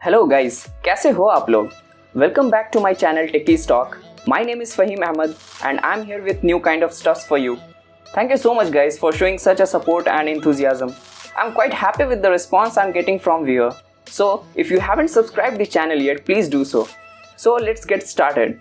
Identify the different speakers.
Speaker 1: Hello guys, कैसे हो आप लोग? Welcome back to my channel techiestalk. My name is Fahim Ahmed and I'm here with new kind of stuffs for you. Thank you so much guys for showing such a support and enthusiasm. I'm quite happy with the response I'm getting from viewer. So if you haven't subscribed the channel yet, please do so. So let's get started.